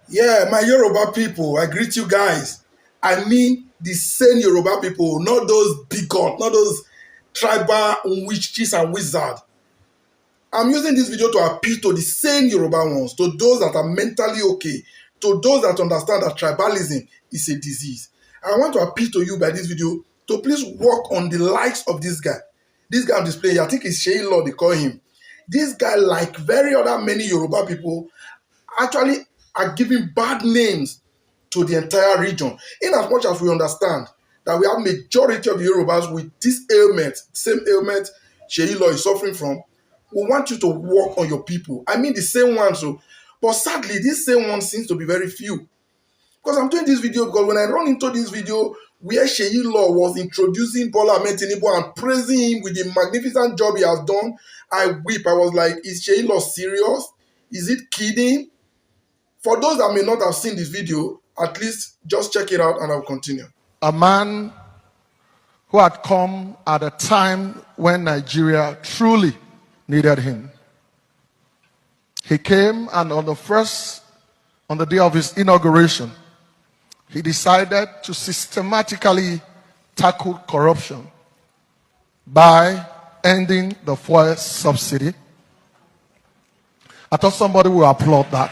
Yeah, my Yoruba people, I greet you guys. I mean the same Yoruba people, not those bigot, not those tribal witches and wizards. I'm using this video to appeal to the same Yoruba ones, to those that are mentally okay, to those that understand that tribalism is a disease. I want to appeal to you by this video to please work on the likes of this guy. This guy on display, I think it's Shei Law, they call him. This guy, like very other many Yoruba people, actually are giving bad names to the entire region. In as much as we understand that we have majority of the Yorubas with this ailment, same ailment Sheilo is suffering from, we want you to work on your people. I mean the same ones. So, but sadly, this same one seems to be very few. Because I'm doing this video because when I run into this video where Sheilo was introducing Bola Ahmed Tinubu and praising him with the magnificent job he has done, I weep. I was like, is Sheilo serious? Is it kidding? For those that may not have seen this video, at least just check it out and I'll continue. A man who had come at a time when Nigeria truly needed him. He came, and on the day of his inauguration, he decided to systematically tackle corruption by ending the fuel subsidy. I thought somebody would applaud that.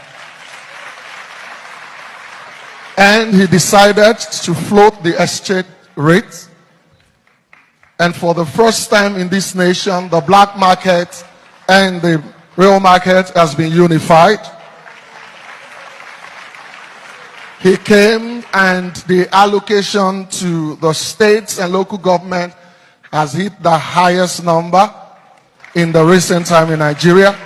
And he decided to float the exchange rate. And for the first time in this nation, the black market and the real market has been unified. He came, and the allocation to the states and local government has hit the highest number in the recent time in Nigeria.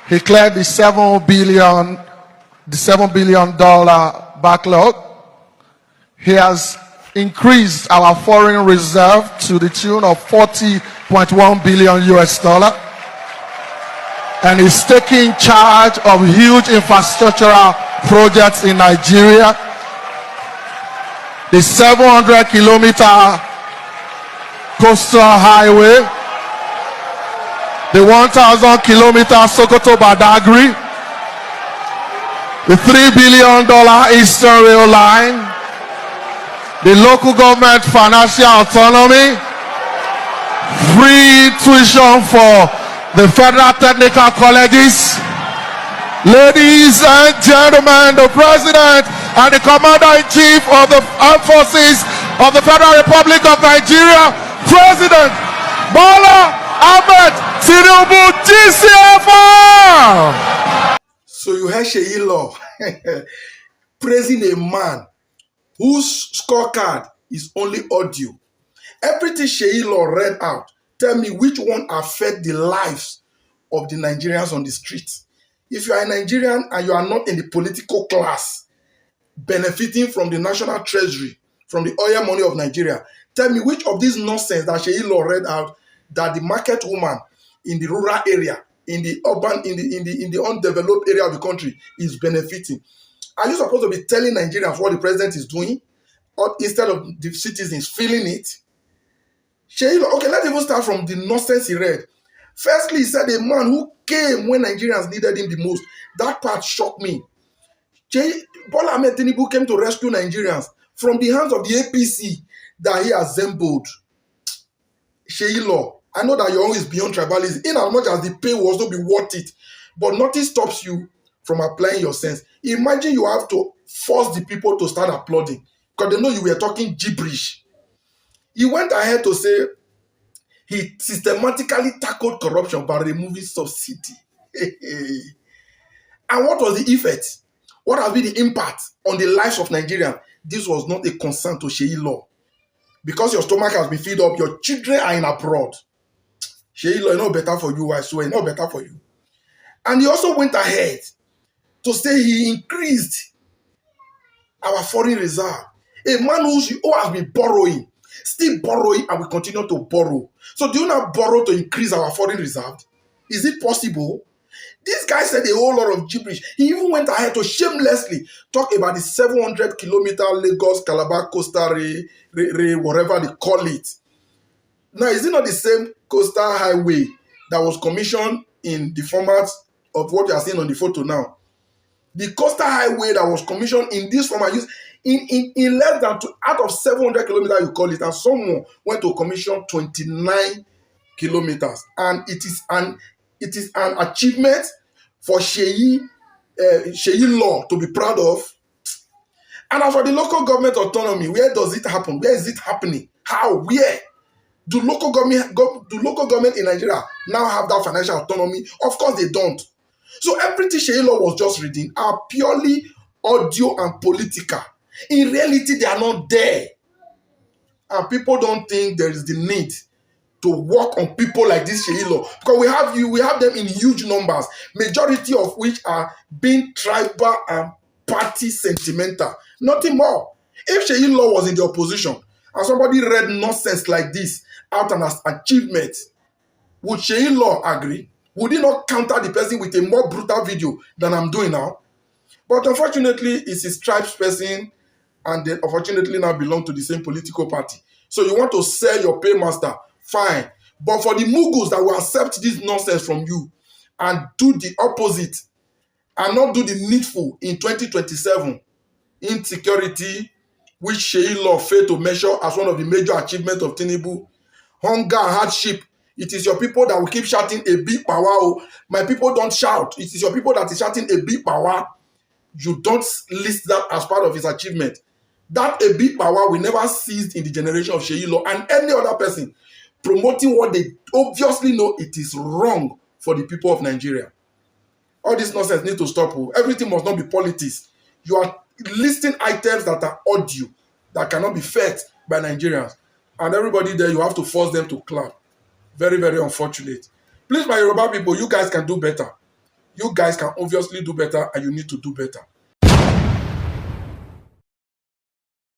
He cleared the $7 billion backlog. He has increased our foreign reserve to the tune of $40.1 billion US. And is taking charge of huge infrastructural projects in Nigeria. The 700-kilometer coastal highway, the 1,000-kilometer Sokoto-Badagry, the $3 billion Eastern Rail Line, the local government financial autonomy, free tuition for the federal technical colleges. Ladies and gentlemen, the President and the Commander-in-Chief of the Armed Forces of the Federal Republic of Nigeria, President Bola Ahmed Tinubu, GCFR! So you heard Sheilo praising a man whose scorecard is only audio. Everything Sheilo read out, tell me which one affect the lives of the Nigerians on the street. If you are a Nigerian and you are not in the political class, benefiting from the national treasury, from the oil money of Nigeria, tell me which of these nonsense that Sheilo read out that the market woman in the rural area, in the urban, in the undeveloped area of the country is benefiting. Are you supposed to be telling Nigerians what the president is doing, or instead of the citizens feeling it? Sheilo, okay, let's even start from the nonsense he read. Firstly, he said a man who came when Nigerians needed him the most. That part shocked me. Bola Ahmed Tinubu came to rescue Nigerians from the hands of the APC that he assembled. Sheilo, I know that your own is beyond tribalism, in as much as the pay will also be worth it, but nothing stops you from applying your sense. Imagine you have to force the people to start applauding because they know you were talking gibberish. He went ahead to say he systematically tackled corruption by removing subsidy. And what was the effect? What has been the impact on the lives of Nigerians? This was not a concern to Sheilo. Because your stomach has been filled up, your children are in abroad. Sheilo, not better for you, I swear, not better for you. And he also went ahead to say he increased our foreign reserve. A man who has been borrowing, still borrowing, and will continue to borrow. So do you not borrow to increase our foreign reserve? Is it possible? This guy said a whole lot of gibberish. He even went ahead to shamelessly talk about the 700-kilometer Lagos-Calabar coastal rail, whatever they call it. Now, is it not the same coastal highway that was commissioned in the format of what you are seeing on the photo now? The coastal highway that was commissioned in this form and used in less than out of 700 kilometers, you call it, and someone went to commission 29 kilometers, and it is an achievement for Sheyi Law to be proud of. And as for the local government autonomy, where does it happen? Where is it happening? How? Where? Do local government in Nigeria now have that financial autonomy? Of course they don't. So everything Sheyi Law was just reading are purely audio and political. In reality, they are not there. And people don't think there is the need to work on people like this Sheyi Law, because we have them in huge numbers, majority of which are being tribal and party sentimental. Nothing more. If Sheyi Law was in the opposition and somebody read nonsense like this out and as achievement, would Sheyi Law agree? Would he not counter the person with a more brutal video than I'm doing now? But unfortunately, it's his tribe's person, and they unfortunately now belong to the same political party. So you want to sell your paymaster, fine. But for the Mughals that will accept this nonsense from you and do the opposite and not do the needful in 2027, insecurity, which Sheyi Law failed to measure as one of the major achievements of Tinubu, hunger and hardship, it is your people that will keep shouting a big power. Oh, my people don't shout. It is your people that is shouting a big power. You don't list that as part of his achievement. That a big power will never cease in the generation of Sheyi Law and any other person promoting what they obviously know it is wrong for the people of Nigeria. All this nonsense needs to stop. Everything must not be politics. You are listing items that are audio that cannot be fed by Nigerians. And everybody there, you have to force them to clap. Very, very unfortunate. Please, my Yoruba people, you guys can do better. You guys can obviously do better, and you need to do better.